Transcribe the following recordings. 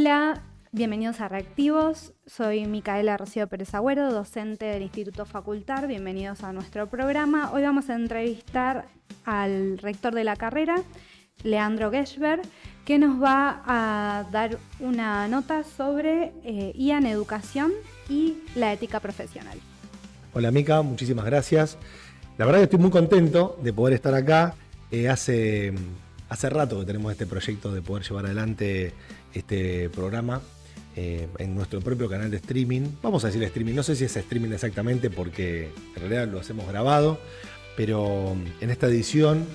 Hola, bienvenidos a Reactivos. Soy Micaela Rocío Pérez Agüero, docente del Instituto Facultar. Bienvenidos a nuestro programa. Hoy vamos a entrevistar al rector de la carrera, Leandro Geschber, que nos va a dar una nota sobre IA en educación y la ética profesional. Hola Mica, muchísimas gracias. La verdad que estoy muy contento de poder estar acá. Hace rato que tenemos este proyecto de poder llevar adelante este programa en nuestro propio canal de streaming. Vamos a decir streaming, no sé si es streaming exactamente porque en realidad lo hacemos grabado, pero en esta edición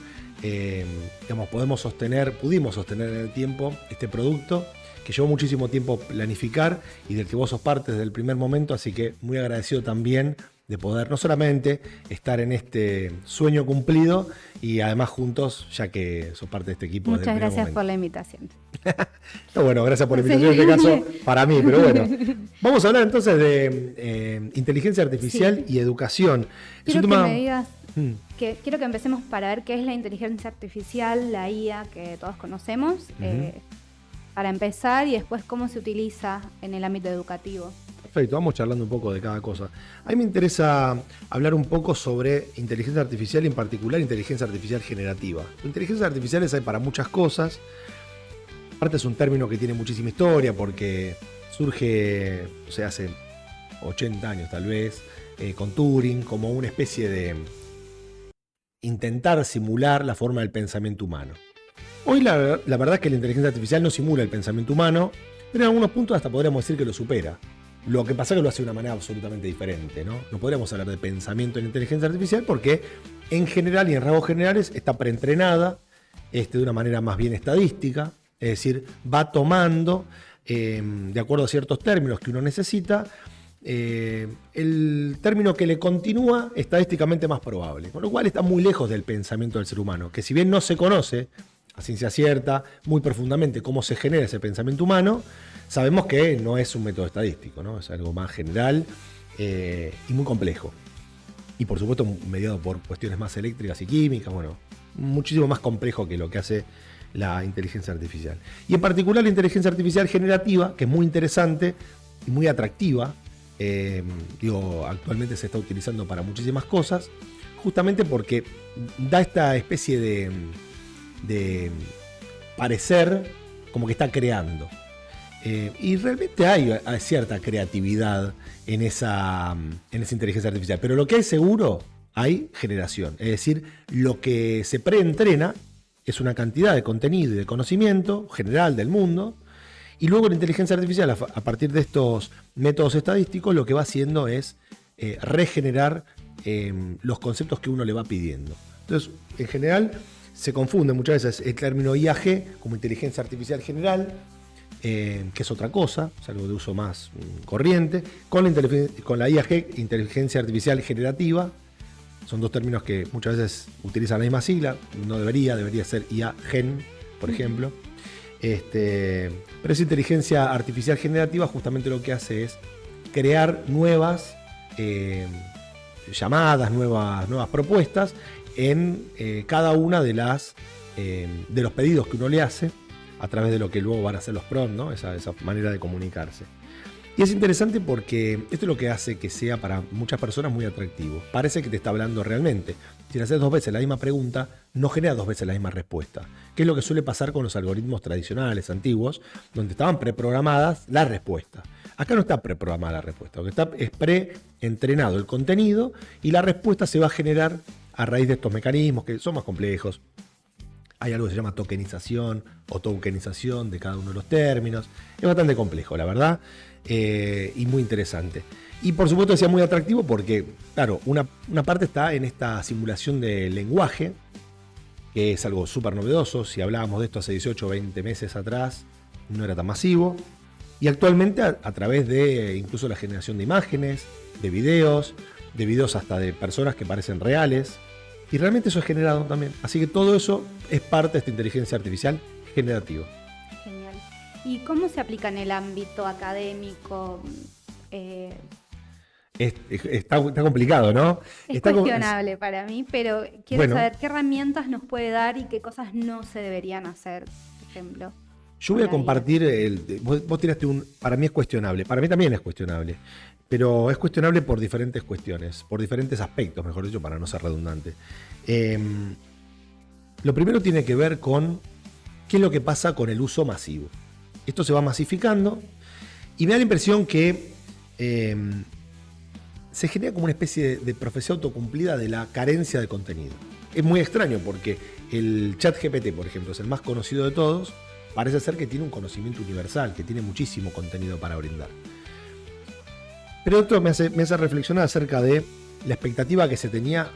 pudimos sostener en el tiempo este producto que llevó muchísimo tiempo planificar y del que vos sos parte desde el primer momento, así que muy agradecido también de poder no solamente estar en este sueño cumplido y además juntos, ya que sos parte de este equipo. Muchas gracias por la invitación. No, bueno, gracias por la invitación en este caso para mí, pero bueno. Vamos a hablar entonces de inteligencia artificial y educación. Quiero que me digas, quiero que empecemos para ver qué es la inteligencia artificial, la IA que todos conocemos, para empezar, y después cómo se utiliza en el ámbito educativo. Perfecto, vamos charlando un poco de cada cosa. A mí me interesa hablar un poco sobre inteligencia artificial y en particular inteligencia artificial generativa. Inteligencia artificial hay para muchas cosas. Aparte es un término que tiene muchísima historia porque surge, hace 80 años tal vez, con Turing, como una especie de intentar simular la forma del pensamiento humano. Hoy la verdad es que la inteligencia artificial no simula el pensamiento humano, pero en algunos puntos hasta podríamos decir que lo supera. Lo que pasa es que lo hace de una manera absolutamente diferente, ¿no? No podríamos hablar de pensamiento en inteligencia artificial porque en general y en rasgos generales está preentrenada de una manera más bien estadística, es decir, va tomando, de acuerdo a ciertos términos que uno necesita, el término que le continúa estadísticamente más probable, con lo cual está muy lejos del pensamiento del ser humano, que si bien no se conoce a ciencia cierta, muy profundamente cómo se genera ese pensamiento humano, sabemos que no es un método estadístico, ¿no? Es algo más general y muy complejo. Y por supuesto mediado por cuestiones más eléctricas y químicas, bueno, muchísimo más complejo que lo que hace la inteligencia artificial. Y en particular la inteligencia artificial generativa, que es muy interesante y muy atractiva, actualmente se está utilizando para muchísimas cosas, justamente porque da esta especie de parecer como que está creando. Y realmente hay cierta creatividad en esa inteligencia artificial. Pero lo que hay seguro, hay generación. Es decir, lo que se preentrena es una cantidad de contenido y de conocimiento general del mundo. Y luego la inteligencia artificial, a partir de estos métodos estadísticos, lo que va haciendo es regenerar los conceptos que uno le va pidiendo. Entonces, en general, se confunde muchas veces el término IAG como inteligencia artificial general, que es otra cosa, es algo de uso más corriente, con la IAG, inteligencia artificial generativa. Son dos términos que muchas veces utilizan la misma sigla, no debería ser IA-gen, por ejemplo. Pero esa inteligencia artificial generativa justamente lo que hace es crear nuevas llamadas, nuevas propuestas en cada una de los pedidos que uno le hace, a través de lo que luego van a hacer los prompts, ¿no? Esa manera de comunicarse. Y es interesante porque esto es lo que hace que sea para muchas personas muy atractivo. Parece que te está hablando realmente. Si le haces 2 veces la misma pregunta, no genera 2 veces la misma respuesta. Que es lo que suele pasar con los algoritmos tradicionales, antiguos, donde estaban preprogramadas las respuestas. Acá no está preprogramada la respuesta. Lo que está es preentrenado el contenido y la respuesta se va a generar a raíz de estos mecanismos que son más complejos. Hay algo que se llama tokenización o tokenización de cada uno de los términos. Es bastante complejo, la verdad, y muy interesante. Y por supuesto decía muy atractivo porque, claro, una parte está en esta simulación de lenguaje, que es algo súper novedoso. Si hablábamos de esto hace 18 o 20 meses atrás, no era tan masivo. Y actualmente a través de incluso la generación de imágenes, de videos hasta de personas que parecen reales. Y realmente eso es generado también. Así que todo eso es parte de esta inteligencia artificial generativa. Genial. ¿Y cómo se aplica en el ámbito académico? Está complicado, ¿no? Es cuestionable para mí, pero quiero saber qué herramientas nos puede dar y qué cosas no se deberían hacer, por ejemplo. Yo voy a compartir, vos tiraste para mí es cuestionable, para mí también es cuestionable, pero es cuestionable por diferentes cuestiones, por diferentes aspectos, mejor dicho, para no ser redundante. Lo primero tiene que ver con qué es lo que pasa con el uso masivo. Esto se va masificando y me da la impresión que se genera como una especie de profecía autocumplida de la carencia de contenido. Es muy extraño porque el ChatGPT, por ejemplo, es el más conocido de todos. Parece ser que tiene un conocimiento universal, que tiene muchísimo contenido para brindar. Pero esto me hace reflexionar acerca de la expectativa que se tenía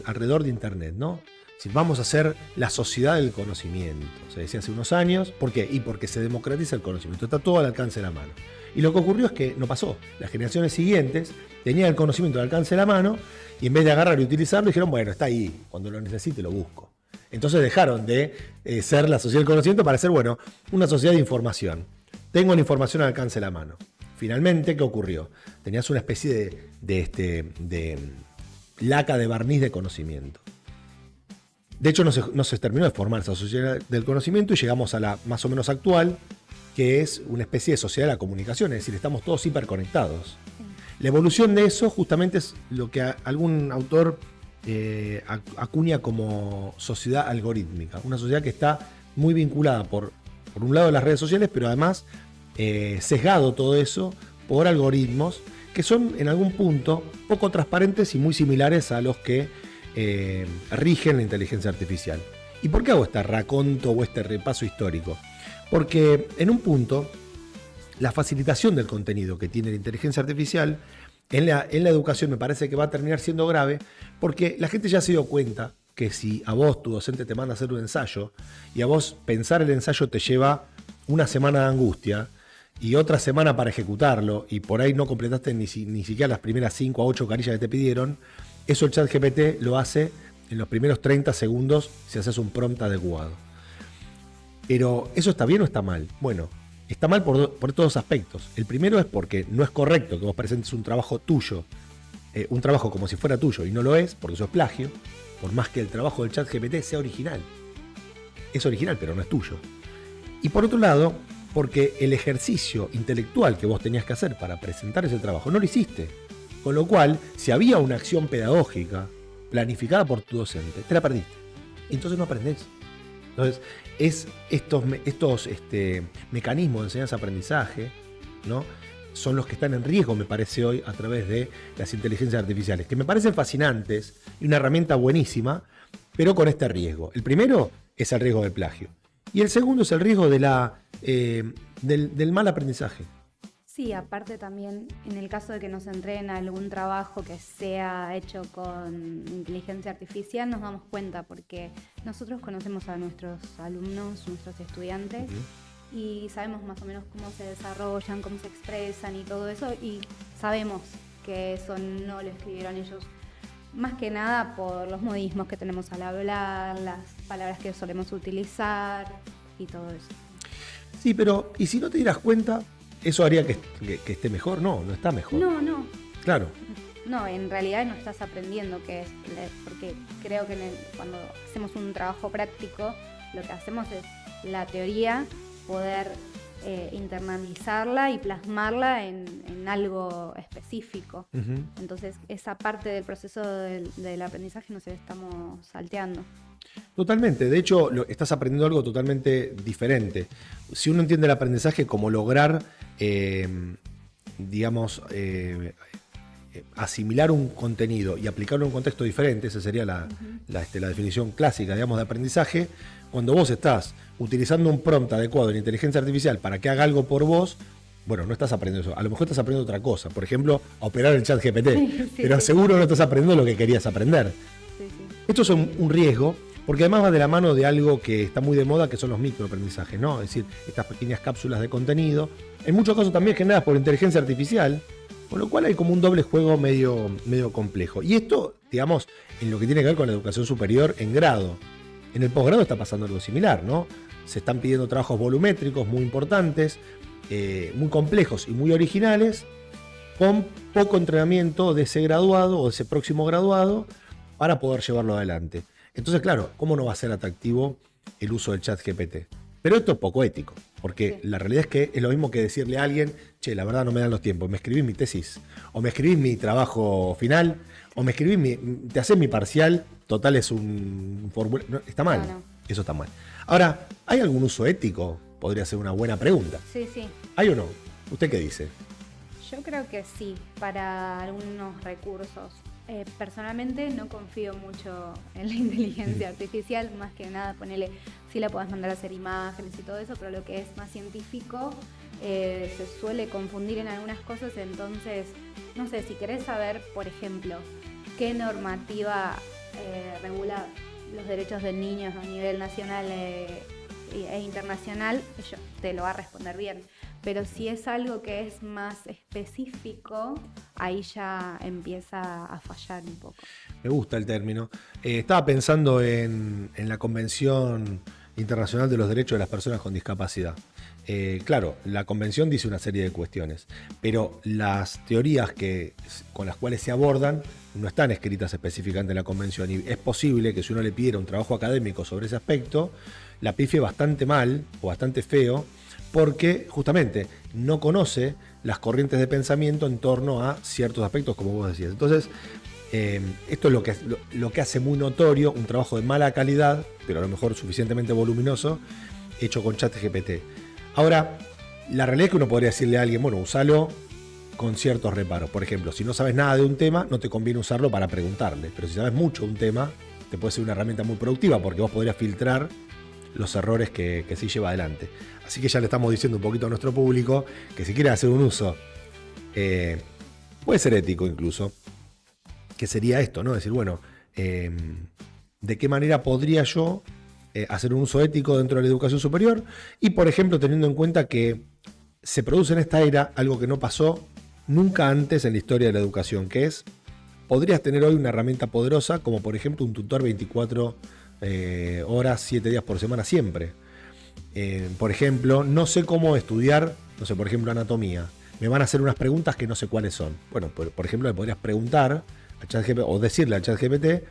alrededor de Internet, ¿no? Si vamos a hacer la sociedad del conocimiento, se decía hace unos años. ¿Por qué? Y porque se democratiza el conocimiento, está todo al alcance de la mano. Y lo que ocurrió es que no pasó. Las generaciones siguientes tenían el conocimiento al alcance de la mano y en vez de agarrar y utilizarlo, dijeron, bueno, está ahí, cuando lo necesite lo busco. Entonces dejaron de ser la sociedad del conocimiento para ser, bueno, una sociedad de información. Tengo la información al alcance de la mano. Finalmente, ¿qué ocurrió? Tenías una especie de laca de barniz de conocimiento. De hecho, no se terminó de formar esa sociedad del conocimiento y llegamos a la más o menos actual, que es una especie de sociedad de la comunicación, es decir, estamos todos hiperconectados. La evolución de eso justamente es lo que algún autor acuña como sociedad algorítmica, una sociedad que está muy vinculada por un lado las redes sociales, pero además sesgado todo eso por algoritmos que son en algún punto poco transparentes y muy similares a los que rigen la inteligencia artificial. ¿Y por qué hago este raconto o este repaso histórico? Porque en un punto la facilitación del contenido que tiene la inteligencia artificial en la educación me parece que va a terminar siendo grave, porque la gente ya se dio cuenta que si a vos tu docente te manda a hacer un ensayo y a vos pensar el ensayo te lleva una semana de angustia y otra semana para ejecutarlo y por ahí no completaste ni siquiera las primeras 5 a 8 carillas que te pidieron, eso el ChatGPT lo hace en los primeros 30 segundos si haces un prompt adecuado. Pero ¿eso está bien o está mal? Bueno, está mal por todos aspectos. El primero es porque no es correcto que vos presentes un trabajo tuyo, un trabajo como si fuera tuyo, y no lo es, porque eso es plagio, por más que el trabajo del ChatGPT sea original. Es original, pero no es tuyo. Y por otro lado, porque el ejercicio intelectual que vos tenías que hacer para presentar ese trabajo no lo hiciste. Con lo cual, si había una acción pedagógica planificada por tu docente, te la perdiste. Entonces no aprendés. Entonces, estos mecanismos de enseñanza-aprendizaje, ¿no? Son los que están en riesgo, me parece hoy, a través de las inteligencias artificiales, que me parecen fascinantes y una herramienta buenísima, pero con este riesgo. El primero es el riesgo del plagio. Y el segundo es el riesgo de del mal aprendizaje. Sí, aparte también, en el caso de que nos entreguen algún trabajo que sea hecho con inteligencia artificial, nos damos cuenta porque nosotros conocemos a nuestros alumnos, nuestros estudiantes, y sabemos más o menos cómo se desarrollan, cómo se expresan y todo eso, y sabemos que eso no lo escribieron ellos, más que nada por los modismos que tenemos al hablar, las palabras que solemos utilizar y todo eso. Sí, pero ¿y si no te dieras cuenta? ¿Eso haría que esté mejor? No está mejor. No. Claro. No, en realidad no estás aprendiendo qué es, porque creo que cuando hacemos un trabajo práctico, lo que hacemos es la teoría, poder internalizarla y plasmarla en algo específico. Uh-huh. Entonces, esa parte del proceso del aprendizaje nos estamos salteando. Totalmente, de hecho estás aprendiendo algo totalmente diferente. Si uno entiende el aprendizaje como lograr, asimilar un contenido y aplicarlo en un contexto diferente, esa sería la definición clásica, digamos, de aprendizaje. Cuando vos estás utilizando un prompt adecuado en inteligencia artificial para que haga algo por vos, bueno, no estás aprendiendo eso, a lo mejor estás aprendiendo otra cosa, por ejemplo, a operar el ChatGPT, pero seguro no estás aprendiendo lo que querías aprender. Sí. Esto es un riesgo, porque además va de la mano de algo que está muy de moda, que son los microaprendizajes, ¿no? Es decir, estas pequeñas cápsulas de contenido, en muchos casos también generadas por inteligencia artificial, con lo cual hay como un doble juego medio complejo. Y esto, digamos, en lo que tiene que ver con la educación superior en grado. En el posgrado está pasando algo similar, ¿no? Se están pidiendo trabajos volumétricos muy importantes, muy complejos y muy originales, con poco entrenamiento de ese graduado o de ese próximo graduado para poder llevarlo adelante. Entonces, claro, ¿cómo no va a ser atractivo el uso del ChatGPT? Pero esto es poco ético, Porque Sí. la realidad es que es lo mismo que decirle a alguien, che, la verdad no me dan los tiempos, me escribís mi tesis, o me escribís mi trabajo final, o me escribís te haces mi parcial, total es un formulario. No, está mal, No. eso está mal. Ahora, ¿hay algún uso ético? Podría ser una buena pregunta. Sí, sí. ¿Hay o no? ¿Usted qué dice? Yo creo que sí, para algunos recursos. Personalmente no confío mucho en la inteligencia artificial, más que nada, ponele, sí la podés mandar a hacer imágenes y todo eso, pero lo que es más científico se suele confundir en algunas cosas, entonces, no sé, si querés saber, por ejemplo, qué normativa regula los derechos de niños a nivel nacional e internacional, yo te lo va a responder bien. Pero si es algo que es más específico, ahí ya empieza a fallar un poco. Me gusta el término. Estaba pensando en la Convención Internacional de los Derechos de las Personas con Discapacidad. Claro, la convención dice una serie de cuestiones, pero las teorías con las cuales se abordan no están escritas específicamente en la convención, y es posible que si uno le pidiera un trabajo académico sobre ese aspecto, la pifie bastante mal o bastante feo, porque justamente no conoce las corrientes de pensamiento en torno a ciertos aspectos, como vos decías. Entonces, esto es lo que hace muy notorio un trabajo de mala calidad, pero a lo mejor suficientemente voluminoso, hecho con ChatGPT. Ahora, la realidad es que uno podría decirle a alguien, bueno, úsalo con ciertos reparos. Por ejemplo, si no sabes nada de un tema, no te conviene usarlo para preguntarle. Pero si sabes mucho de un tema, te puede ser una herramienta muy productiva, porque vos podrías filtrar los errores que sí lleva adelante. Así que ya le estamos diciendo un poquito a nuestro público que si quiere hacer un uso, puede ser ético incluso, que sería esto, ¿no? Decir, bueno, ¿de qué manera podría yo hacer un uso ético dentro de la educación superior? Y, por ejemplo, teniendo en cuenta que se produce en esta era algo que no pasó nunca antes en la historia de la educación, que es, podrías tener hoy una herramienta poderosa, como por ejemplo un tutor 24 horas, 7 días por semana siempre. Por ejemplo, no sé cómo estudiar, no sé, por ejemplo, anatomía. Me van a hacer unas preguntas que no sé cuáles son. Bueno, por ejemplo, le podrías preguntar a ChatGPT o decirle a ChatGPT,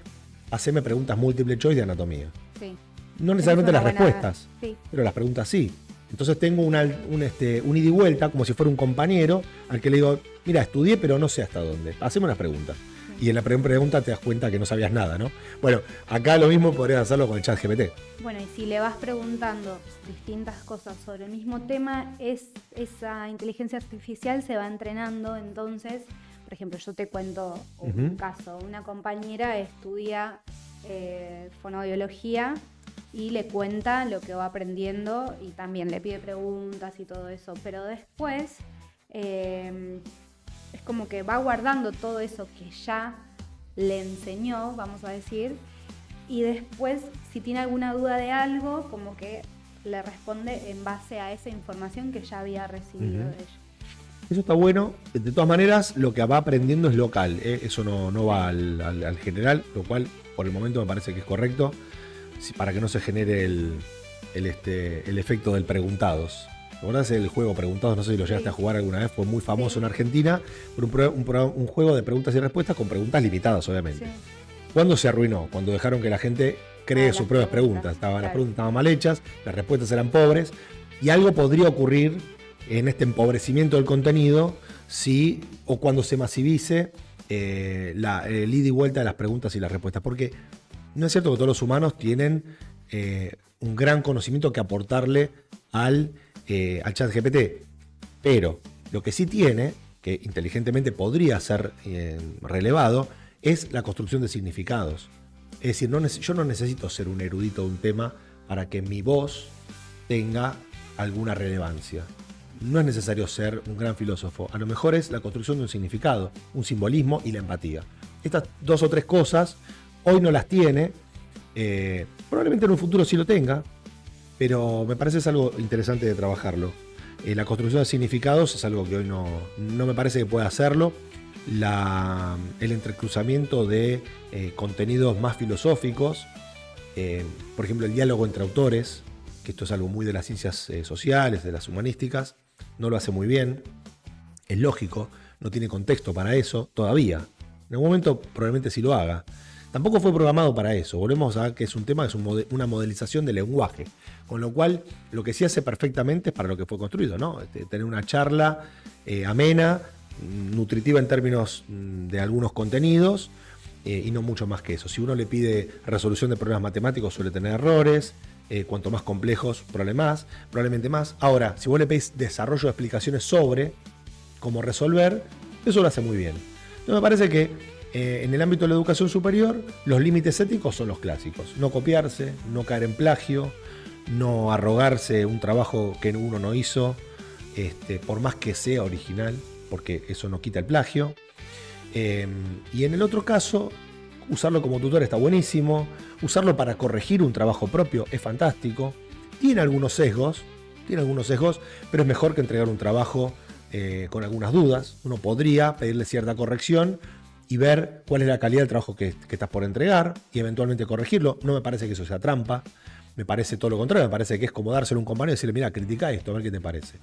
haceme preguntas múltiple choice de anatomía. Sí. No necesariamente las buena... respuestas, sí. pero las preguntas sí. Entonces tengo un ida y vuelta, como si fuera un compañero, al que le digo, mira, estudié, pero no sé hasta dónde. Haceme unas preguntas. Y en la primera pregunta te das cuenta que no sabías nada, ¿no? Bueno, acá lo mismo podrías hacerlo con el ChatGPT. Bueno, y si le vas preguntando distintas cosas sobre el mismo tema, esa inteligencia artificial se va entrenando. Entonces, por ejemplo, yo te cuento un caso. Una compañera estudia fonoaudiología y le cuenta lo que va aprendiendo y también le pide preguntas y todo eso. Pero después es como que va guardando todo eso que ya le enseñó, vamos a decir, y después, si tiene alguna duda de algo, como que le responde en base a esa información que ya había recibido de ella. Eso está bueno. De todas maneras, lo que va aprendiendo es local, ¿eh? Eso no va al general, lo cual por el momento me parece que es correcto, para que no se genere el efecto del preguntados. ¿Te acordás el juego Preguntados? No sé si lo llegaste a jugar alguna vez, fue muy famoso en Argentina, pero un juego de preguntas y respuestas con preguntas limitadas, obviamente. Sí. ¿Cuándo se arruinó? Cuando dejaron que la gente cree sus propias preguntas. Las preguntas estaban mal hechas, las respuestas eran pobres, y algo podría ocurrir en este empobrecimiento del contenido o cuando se masivice el ida y vuelta de las preguntas y las respuestas. Porque no es cierto que todos los humanos tienen un gran conocimiento que aportarle al ChatGPT, pero lo que sí tiene, que inteligentemente podría ser relevado, es la construcción de significados. Es decir, yo no necesito ser un erudito de un tema para que mi voz tenga alguna relevancia. No es necesario ser un gran filósofo, a lo mejor es la construcción de un significado, un simbolismo y la empatía. Estas 2 o 3 cosas hoy no las tiene, probablemente en un futuro sí lo tenga, pero me parece es algo interesante de trabajarlo. La construcción de significados es algo que hoy no me parece que pueda hacerlo. El entrecruzamiento de contenidos más filosóficos, por ejemplo el diálogo entre autores, que esto es algo muy de las ciencias sociales, de las humanísticas, no lo hace muy bien. Es lógico, no tiene contexto para eso todavía. En algún momento probablemente sí lo haga. tampoco fue programado para eso. Volvemos a que es un tema, es una modelización del lenguaje. Con lo cual, lo que sí hace perfectamente es para lo que fue construido, ¿no? Tener una charla amena, nutritiva en términos de algunos contenidos, y no mucho más que eso. Si uno le pide resolución de problemas matemáticos, suele tener errores. Cuanto más complejos, probablemente más. Ahora, si vos le pedís desarrollo de explicaciones sobre cómo resolver, eso lo hace muy bien. Entonces me parece que en el ámbito de la educación superior, los límites éticos son los clásicos. No copiarse, no caer en plagio, no arrogarse un trabajo que uno no hizo, por más que sea original, porque eso no quita el plagio. Y en el otro caso, usarlo como tutor está buenísimo. Usarlo para corregir un trabajo propio es fantástico. Tiene algunos sesgos, pero es mejor que entregar un trabajo con algunas dudas. Uno podría pedirle cierta corrección y ver cuál es la calidad del trabajo que estás por entregar y eventualmente corregirlo. No me parece que eso sea trampa. Me parece todo lo contrario. Me parece que es como dárselo a un compañero y decirle, mira, critica esto, a ver qué te parece.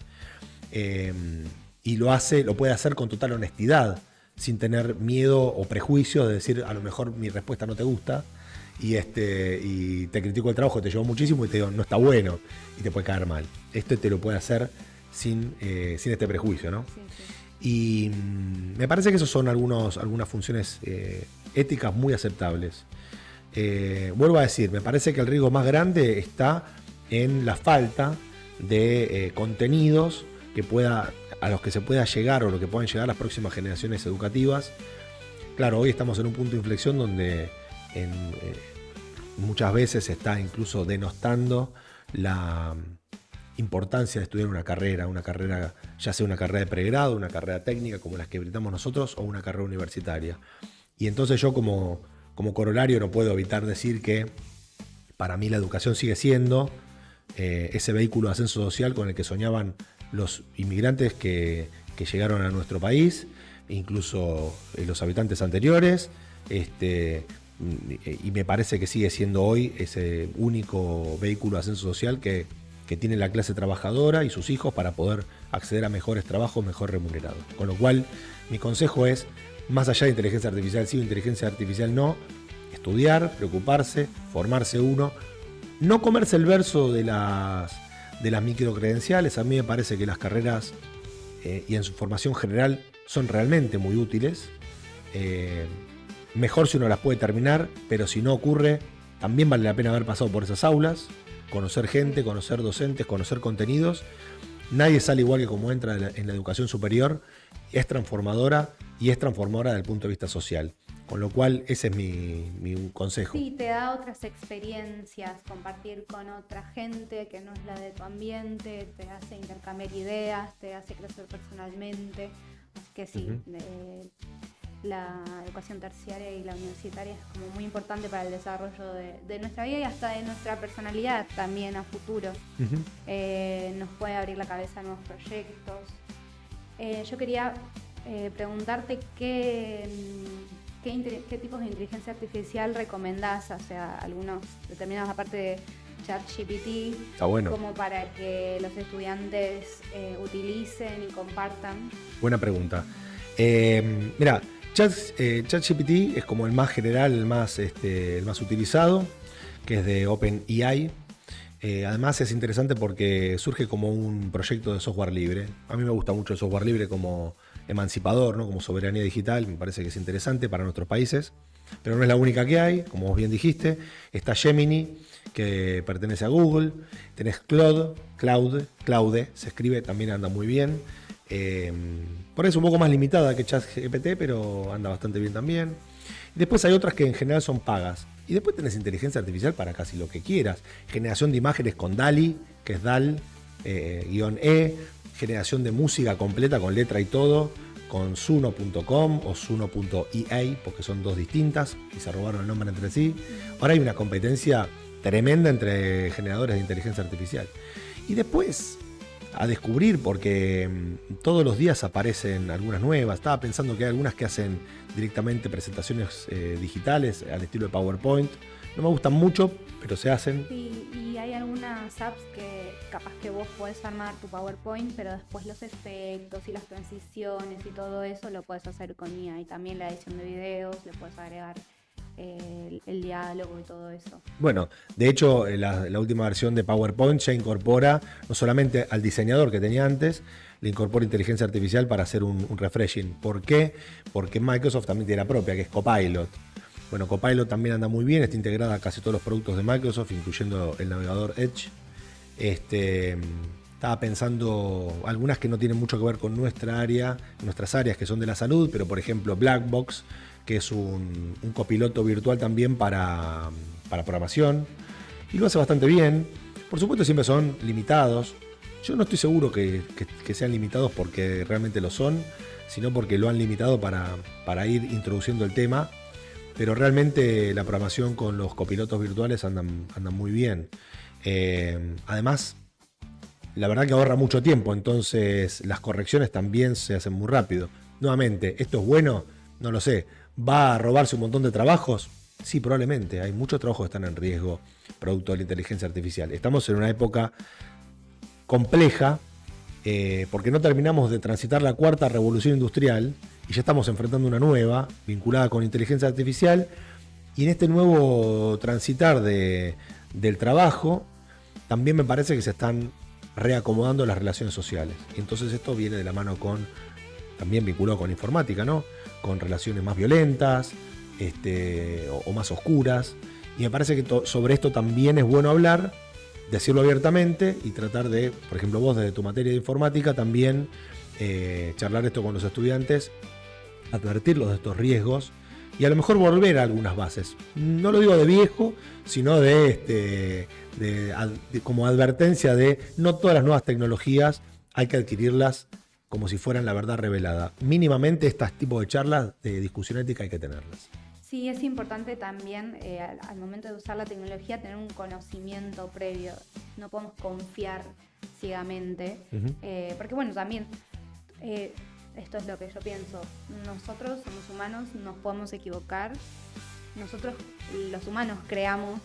Y lo puede hacer con total honestidad, sin tener miedo o prejuicios de decir, a lo mejor mi respuesta no te gusta y te critico el trabajo, te llevó muchísimo y te digo, no está bueno y te puede caer mal. Esto te lo puede hacer sin este prejuicio, ¿no? Sí, sí. Y me parece que esas son algunas funciones éticas muy aceptables. Vuelvo a decir, me parece que el riesgo más grande está en la falta de contenidos a los que se pueda llegar o lo que puedan llegar las próximas generaciones educativas. Claro, hoy estamos en un punto de inflexión donde muchas veces se está incluso denostando la importancia de estudiar una carrera, ya sea una carrera de pregrado, una carrera técnica como las que brindamos nosotros o una carrera universitaria. Y entonces yo como corolario no puedo evitar decir que para mí la educación sigue siendo ese vehículo de ascenso social con el que soñaban los inmigrantes que llegaron a nuestro país, incluso los habitantes anteriores, y me parece que sigue siendo hoy ese único vehículo de ascenso social que tiene la clase trabajadora y sus hijos para poder acceder a mejores trabajos mejor remunerados. Con lo cual, mi consejo es, más allá de inteligencia artificial sí o inteligencia artificial no, estudiar, preocuparse, formarse uno, no comerse el verso de las microcredenciales. A mí me parece que las carreras y en su formación general son realmente muy útiles. Mejor si uno las puede terminar, pero si no ocurre, también vale la pena haber pasado por esas aulas, conocer gente, conocer docentes, conocer contenidos. Nadie sale igual que como entra en la educación superior. Es transformadora y es transformadora desde el punto de vista social. Con lo cual, ese es mi consejo. Sí, te da otras experiencias, compartir con otra gente que no es la de tu ambiente, te hace intercambiar ideas, te hace crecer personalmente. Así que sí, la educación terciaria y la universitaria es como muy importante para el desarrollo de nuestra vida y hasta de nuestra personalidad también a futuro. Nos puede abrir la cabeza a nuevos proyectos. Yo quería preguntarte qué tipos de inteligencia artificial recomendás, o sea, algunos determinados aparte de ChatGPT, está bueno, como para que los estudiantes utilicen y compartan. Buena pregunta. Mira, ChatGPT es como el más general, el más utilizado, que es de OpenAI. Además es interesante porque surge como un proyecto de software libre. A mí me gusta mucho el software libre como emancipador, ¿no? Como soberanía digital, me parece que es interesante para nuestros países, pero no es la única que hay, como vos bien dijiste. Está Gemini, que pertenece a Google. Tenés Claude, se escribe, también anda muy bien. Por eso es un poco más limitada que ChatGPT, pero anda bastante bien también. Y después hay otras que en general son pagas. Y después tenés inteligencia artificial para casi lo que quieras. Generación de imágenes con DALL-E, que es DAL-E. Generación de música completa con letra y todo, con Suno.com o Suno.ea, porque son dos distintas y se robaron el nombre entre sí. Ahora hay una competencia tremenda entre generadores de inteligencia artificial. Y después, a descubrir, porque todos los días aparecen algunas nuevas. Estaba pensando que hay algunas que hacen directamente presentaciones digitales al estilo de PowerPoint. No me gustan mucho, pero se hacen. Sí, y hay algunas apps que capaz que vos podés armar tu PowerPoint, pero después los efectos y las transiciones y todo eso lo podés hacer con IA. Y también la edición de videos, le podés agregar el diálogo y todo eso. Bueno, de hecho, la última versión de PowerPoint ya incorpora no solamente al diseñador que tenía antes, le incorpora inteligencia artificial para hacer un refreshing. ¿Por qué? Porque Microsoft también tiene la propia, que es Copilot. Bueno, Copilot también anda muy bien, está integrada a casi todos los productos de Microsoft, incluyendo el navegador Edge. Estaba pensando algunas que no tienen mucho que ver con nuestras áreas que son de la salud, pero por ejemplo Blackbox, que es un copiloto virtual también para programación, y lo hace bastante bien. Por supuesto siempre son limitados. Yo no estoy seguro que sean limitados porque realmente lo son, sino porque lo han limitado para ir introduciendo el tema. Pero realmente la programación con los copilotos virtuales andan muy bien. Además, la verdad que ahorra mucho tiempo, entonces las correcciones también se hacen muy rápido. Nuevamente, ¿esto es bueno? No lo sé. ¿Va a robarse un montón de trabajos? Sí, probablemente. Hay muchos trabajos que están en riesgo producto de la inteligencia artificial. Estamos en una época compleja porque no terminamos de transitar la cuarta revolución industrial y ya estamos enfrentando una nueva vinculada con inteligencia artificial, y en este nuevo transitar del trabajo también me parece que se están reacomodando las relaciones sociales, y entonces esto viene de la mano también vinculado con informática, ¿no? Con relaciones más violentas o más oscuras, y me parece que sobre esto también es bueno hablar, decirlo abiertamente y tratar de, por ejemplo, vos desde tu materia de informática también charlar esto con los estudiantes, advertirlos de estos riesgos y a lo mejor volver a algunas bases. No lo digo de viejo, sino de como advertencia de no todas las nuevas tecnologías hay que adquirirlas como si fueran la verdad revelada. Mínimamente estos tipos de charlas de discusión ética hay que tenerlas. Sí, es importante también al momento de usar la tecnología tener un conocimiento previo. No podemos confiar ciegamente, porque bueno, también esto es lo que yo pienso. Nosotros somos humanos, nos podemos equivocar. Nosotros los humanos creamos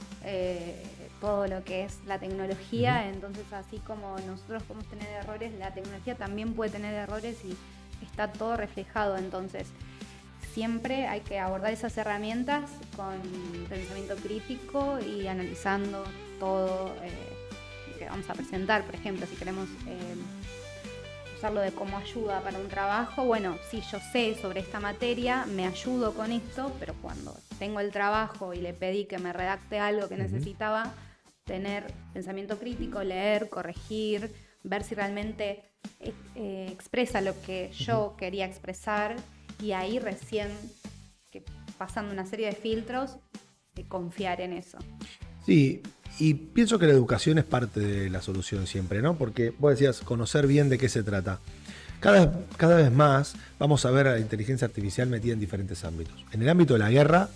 todo lo que es la tecnología, entonces así como nosotros podemos tener errores, la tecnología también puede tener errores y está todo reflejado. Entonces siempre hay que abordar esas herramientas con pensamiento crítico y analizando todo lo que vamos a presentar. Por ejemplo, si queremos usarlo de como ayuda para un trabajo, bueno, si yo sé sobre esta materia, me ayudo con esto, pero cuando tengo el trabajo y le pedí que me redacte algo que necesitaba, tener pensamiento crítico, leer, corregir, ver si realmente expresa lo que yo quería expresar, y ahí recién, pasando una serie de filtros, confiar en eso. Sí, y pienso que la educación es parte de la solución siempre, ¿no? Porque vos decías conocer bien de qué se trata. Cada vez más vamos a ver a la inteligencia artificial metida en diferentes ámbitos. En el ámbito de la guerra,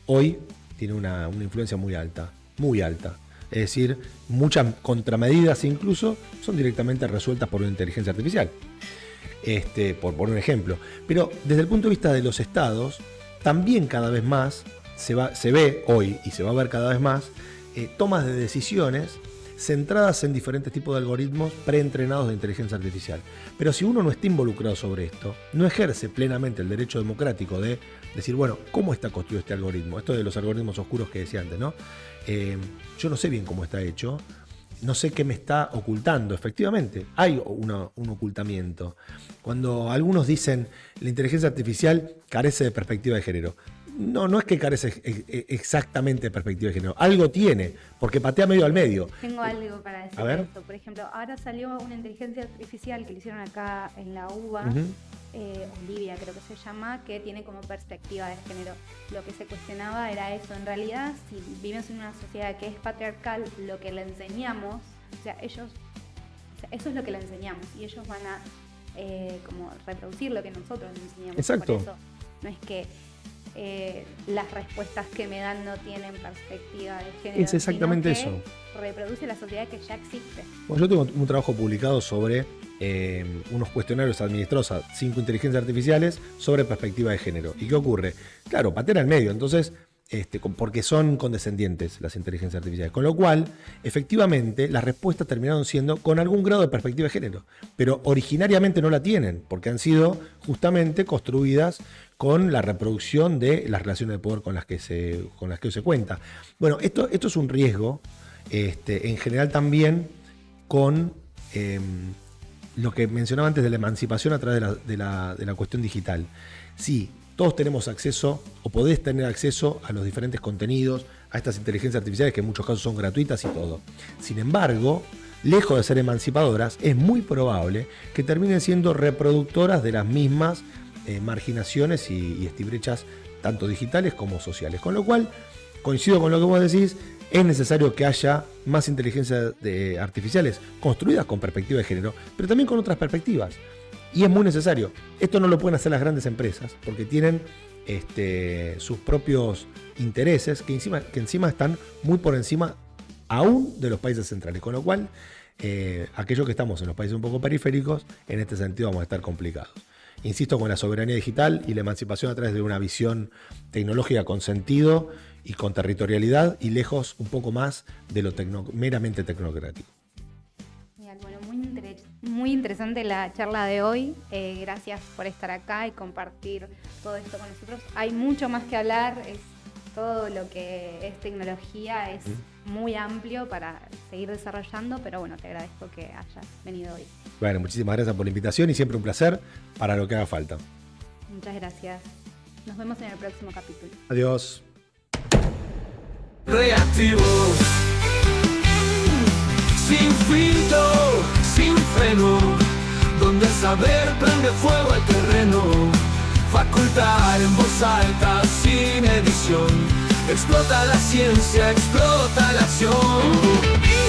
hoy tiene una influencia muy alta, muy alta. Es decir, muchas contramedidas incluso son directamente resueltas por una inteligencia artificial. Por un ejemplo. Pero desde el punto de vista de los estados, también cada vez más se ve hoy y se va a ver cada vez más tomas de decisiones centradas en diferentes tipos de algoritmos preentrenados de inteligencia artificial. Pero si uno no está involucrado sobre esto, no ejerce plenamente el derecho democrático de decir, bueno, ¿cómo está construido este algoritmo? Esto de los algoritmos oscuros que decía antes, ¿no? Yo no sé bien cómo está hecho, no sé qué me está ocultando. Efectivamente, hay un ocultamiento. Cuando algunos dicen la inteligencia artificial carece de perspectiva de género. No es que carece exactamente de perspectiva de género. Algo tiene, porque patea medio al medio. Tengo algo para decir de esto. Por ejemplo, ahora salió una inteligencia artificial que le hicieron acá en la UBA, Olivia creo que se llama, que tiene como perspectiva de género. Lo que se cuestionaba era eso. En realidad, si vivimos en una sociedad que es patriarcal, lo que le enseñamos, eso es lo que le enseñamos, y ellos van a como reproducir lo que nosotros le enseñamos. Exacto. Por eso no es que las respuestas que me dan no tienen perspectiva de género. Es exactamente sino que eso. Reproduce la sociedad que ya existe. Bueno, yo tengo un trabajo publicado sobre unos cuestionarios administrados a 5 inteligencias artificiales sobre perspectiva de género. ¿Y qué ocurre? Claro, patea al medio. Entonces, porque son condescendientes las inteligencias artificiales. Con lo cual, efectivamente, las respuestas terminaron siendo con algún grado de perspectiva de género, pero originariamente no la tienen, porque han sido justamente construidas con la reproducción de las relaciones de poder con las que se cuenta. Bueno, esto es un riesgo, en general también con lo que mencionaba antes de la emancipación a través de la cuestión digital. Sí, todos tenemos acceso, o podés tener acceso a los diferentes contenidos, a estas inteligencias artificiales que en muchos casos son gratuitas y todo. Sin embargo, lejos de ser emancipadoras, es muy probable que terminen siendo reproductoras de las mismas marginaciones y brechas, tanto digitales como sociales. Con lo cual, coincido con lo que vos decís, es necesario que haya más inteligencias artificiales construidas con perspectiva de género, pero también con otras perspectivas. Y es muy necesario. Esto no lo pueden hacer las grandes empresas, porque tienen sus propios intereses que encima están muy por encima aún de los países centrales. Con lo cual, aquellos que estamos en los países un poco periféricos, en este sentido vamos a estar complicados. Insisto con la soberanía digital y la emancipación a través de una visión tecnológica con sentido y con territorialidad y lejos un poco más de lo meramente tecnocrático. Bueno, muy interesante la charla de hoy. Gracias por estar acá y compartir todo esto con nosotros. Hay mucho más que hablar. Todo lo que es tecnología es muy amplio para seguir desarrollando, pero bueno, te agradezco que hayas venido hoy. Bueno, muchísimas gracias por la invitación y siempre un placer para lo que haga falta. Muchas gracias. Nos vemos en el próximo capítulo. Adiós. Reactivos, sin filtro, sin freno, donde el saber prende fuego al terreno. Facultar en voz alta, sin edición. Explota la ciencia, explota la acción.